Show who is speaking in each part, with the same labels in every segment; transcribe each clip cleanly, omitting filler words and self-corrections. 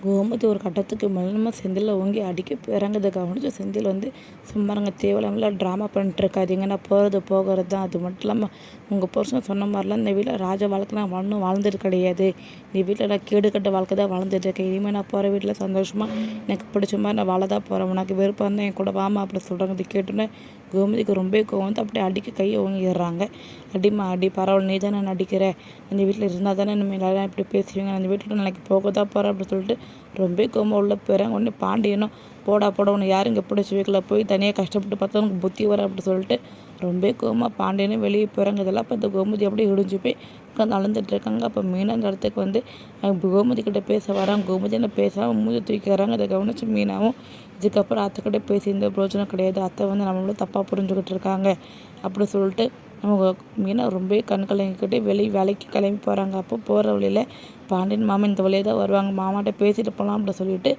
Speaker 1: கோமதி ஒரு கட்டத்துக்கு மேலே செந்தில் ஓங்கி அடிக்க இறங்குறத கவனிச்சு செந்தில் சும்மாருங்க தேவையில்லாமல் ட்ராமா பண்ணிட்டு இருக்காதீங்க, நான் போகிறது போகிறது தான். அது மட்டும் இல்லாமல் உங்கள் புருஷன் சொன்ன மாதிரிலாம் இந்த வீட்டில் ராஜ வாழ்க்கை நான் வாழ்ந்துட்டு கிடையாது. இந்த வீட்டில் நான் கேடு கட்ட வாழ்க்கை தான் வாழ்ந்துட்டுருக்கேன். இனிமேல் நான் போகிற வீட்டில் சந்தோஷமாக எனக்கு பிடிச்ச மாதிரி நான் வாழ தான் போகிறேன். உனக்கு விருப்பம் இருந்தால் என் கூட வாமா அப்படி சொல்கிறாங்க. இது கேட்டோன்னே கோமதிக்கு ரொம்ப கோவம் அப்படியே அடிக்க கையை ஓங்கிடுறாங்க. அடிமா அடி, பரவாயில்ல, நீ தானே நடிக்கிற, அந்த வீட்டில் இருந்தால் தானே நம்ம எல்லாரும் இப்படி பேசுவீங்க, அந்த வீட்டில் நாளைக்கு போக தான் போகிறேன் அப்படின்னு சொல்லிட்டு ரொம்ப கோவம் உள்ள போயிறாங்க. உடனே பாண்டியனும் போடா உன்னை யாரும் இங்கே பிடிச்சி வைக்கல, போய் தனியாக கஷ்டப்பட்டு பார்த்தா உனக்கு புத்தி வர அப்படி சொல்லிட்டு ரொம்ப கோவமாக பாண்டியனும் வெளியே போகிறாங்க. இதெல்லாம் இப்போ இந்த கோமதி அப்படியே இடிஞ்சு போய் உட்காந்து அழுந்துட்டு இருக்காங்க. அப்போ மீனா அந்த இடத்துக்கு கோமதி கிட்ட பேச வராங்க. கோமதி என்ன பேசாமல் மூஞ்சி தூக்கிறாங்க. அதை கவனிச்சு மீனாவும் இதுக்கப்புறம் அத்தைக்கிட்ட பேசி இந்த பிரோஜனம் கிடையாது, அத்தை நம்மளோட தப்பாக புரிஞ்சுக்கிட்டு இருக்காங்க அப்படி சொல்லிட்டு அவங்க மீனா ரொம்ப கண் கலங்கிக்கிட்டே வேலைக்கு கிளம்பி போகிறாங்க. அப்போ போகிற வழியில் பாண்டியன் மாமா இந்த வழியாக தான் வருவாங்க, மாமாட்ட பேசிட்டு போகலாம் அப்படி சொல்லிட்டு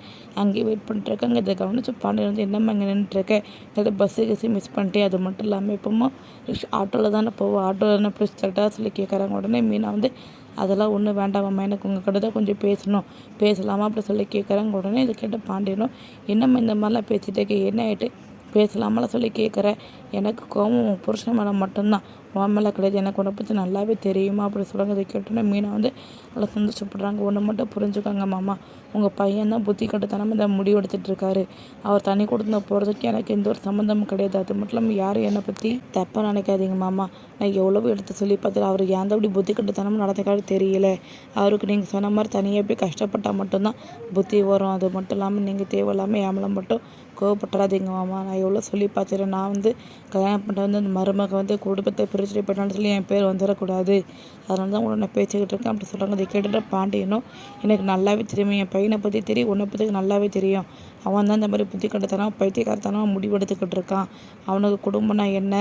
Speaker 1: அங்கேயே வெயிட் பண்ணிட்டுருக்காங்க. இதை கவனித்து பாண்டியன் என்னம்மா இங்கே நின்றுட்டுருக்கேன், இல்லாட்டி பஸ்ஸு மிஸ் பண்ணிட்டேன், அது மட்டும் இல்லாமல் இப்போமா ஆட்டோவில் தானே போவோம், ஆட்டோவில் தானே பிடிச்சி தட்டா சொல்லி கேட்குறாங்க. உடனே மீனா அதெல்லாம் ஒன்றும் வேண்டாமாம்மா, எனக்கு உங்கள் கிட்ட தான் கொஞ்சம் பேசலாமா அப்படி சொல்லி கேட்குறாங்க. உடனே இதை கேட்ட பாண்டியனும் என்னம்மா இந்த மாதிரிலாம் பேசிட்டே என்ன ஆகிட்டு பேசலாமலாம் சொல்லி கேட்குறேன், எனக்கு கோவம் உன் புருஷன் மேலே மட்டும்தான், உன் மேலே கிடையாது, எனக்கு உன்னை பற்றி நல்லாவே தெரியுமா அப்படி சொல்கிறாங்க. இதை கேட்டோன்னே மீனா நல்லா சந்தோஷப்படுறாங்க. ஒன்று மட்டும் புரிஞ்சுக்கோங்க மாமா, உங்கள் பையன் தான் புத்தி கட்டுத்தனமாக இந்த முடிவு எடுத்துகிட்ருக்காரு. அவர் தனி கொடுத்து போகிறதுக்கு எனக்கு எந்த ஒரு சம்மந்தமும் கிடையாது. அது மட்டும் இல்லாமல் யாரும் என்னை பற்றி தப்பாக நினைக்காதீங்க மாமா, நான் எவ்வளவோ எடுத்து சொல்லி பார்த்துட்டு அவர் ஏன் அப்படி புத்தி கட்டுத்தனமாக நடந்துக்காரு தெரியல. அவருக்கு நீங்கள் சொன்ன மாதிரி தனியாக போய் கஷ்டப்பட்டால் மட்டும்தான் புத்தி வரும். அது மட்டும் இல்லாமல் நீங்கள் தேவையில்லாமல் ஏமலை மட்டும் கோவப்பட்டுறாதீங்க மாமா, நான் எவ்வளோ சொல்லி பார்த்துட்டேன், நான் கல்யாணம் பண்ணிட்டு அந்த மருமக குடும்பத்தை பிரிச்சுட்டு போயிட்டான்னு சொல்லி என் பேர் வந்துடக்கூடாது, அதனால தான் உங்களை நான் பேசிக்கிட்டு இருக்கேன் அப்படி சொல்கிறாங்க. அதை கேட்டுட்டு பாண்டியனும் எனக்கு நல்லாவே தெரியும், என் பையனை பற்றி தெரியும், உன்னை பற்றி நல்லாவே தெரியும், அவன் தான் இந்த மாதிரி புத்தி கட்டுத்தனம் பைத்தியக்காரத்தனம் முடிவு எடுத்துக்கிட்டு இருக்கான், அவனுக்கு குடும்பம்னா என்ன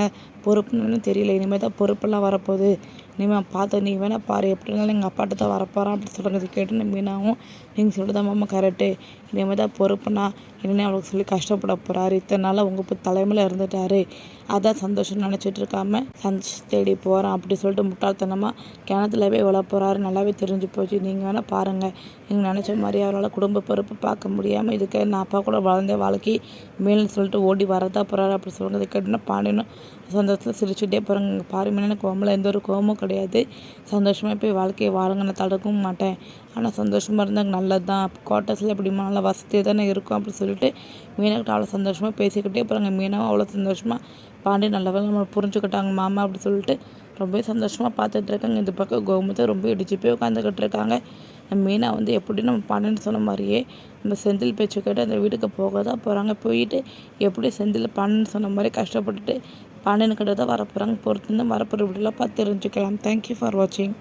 Speaker 1: பொறுப்புன்னு தெரியல, இனிமேல் தான் பொறுப்பெல்லாம் வரப்போகுது, இனிமேல் பார்த்து நீ வேணால் பாரு, எப்படி இருந்தாலும் எங்கள் அப்பாட்ட தான் வரப்போகிறான் அப்படி சொல்கிறாங்க. இதை கேட்டுன்னு மீனாவும் நீங்கள் சொல்லிதான் மாமா கரெக்டு, இனிமேல் தான் பொறுப்புனா என்னென்ன அவளுக்கு சொல்லி கஷ்டப்பட போகிறாரு, இத்தனை நாளாக உங்கள் தலைமையில் இருந்துட்டாரு, அதான் சந்தோஷம் நினச்சிட்டு இருக்காம சந்தோஷம் தேடி போகிறான் அப்படி சொல்லிட்டு முட்டாள்தனமாக கிணத்துலவே விழ போகிறாரு. நல்லாவே தெரிஞ்சு போச்சு. நீங்கள் வேணால் பாருங்கள், நீங்கள் நினச்ச மாதிரி அவரால் குடும்ப பொறுப்பு பார்க்க முடியாமல் இதுக்கு நான் அப்பா கூட வளர்ந்த வாழ்க்கை மேல்னு சொல்லிட்டு ஓடி வரதான் போகிறாரு அப்படி சொல்லுறது கேட்டோன்னா பாண்டியனும் சந்தோஷத்தில் சிரிச்சுட்டே போகிறாங்க. இங்கே பாருமே எனக்கு உங்களை எந்த ஒரு கோபமும் கிடையாது, சந்தோஷமாக போய் வாழ்க்கையை வாழுங்க, நான் தடுக்கவும் மாட்டேன், ஆனால் சந்தோஷமாக இருந்தாங்க நல்லது தான், குவார்ட்டர்ஸில் எப்படிமா நல்லா வசதியாக தானே இருக்கும் அப்படி சொல்லிட்டு மீனாக்கிட்ட அவ்வளோ சந்தோஷமாக பேசிக்கிட்டே போகிறாங்க. மீனாவும் அவ்வளோ சந்தோஷமாக பாண்டியன் நல்லவே நம்ம புரிஞ்சுக்கிட்டாங்க மாமா அப்படி சொல்லிட்டு ரொம்ப சந்தோஷமாக பார்த்துட்டு இருக்காங்க. இந்த பக்கம் கோமத்தை ரொம்ப இடிச்சு போய் உட்காந்துக்கிட்டு இருக்காங்க. மீனா எப்படி நம்ம பாண்டியன் சொன்ன மாதிரியே நம்ம செந்தில் பேச்சு கேட்டு அந்த வீட்டுக்கு போக தான் போகிறாங்க. போயிட்டு எப்படி செந்தில் பாண்டியன் சொன்ன மாதிரி கஷ்டப்பட்டுட்டு பாண்டியன் கிட்ட தான் வரப்போகிறாங்க. பொறுத்து வரப்போகிற வீடியோலாம் பார்த்து தெரிஞ்சுக்கலாம். தேங்க்யூ ஃபார் வாட்சிங்.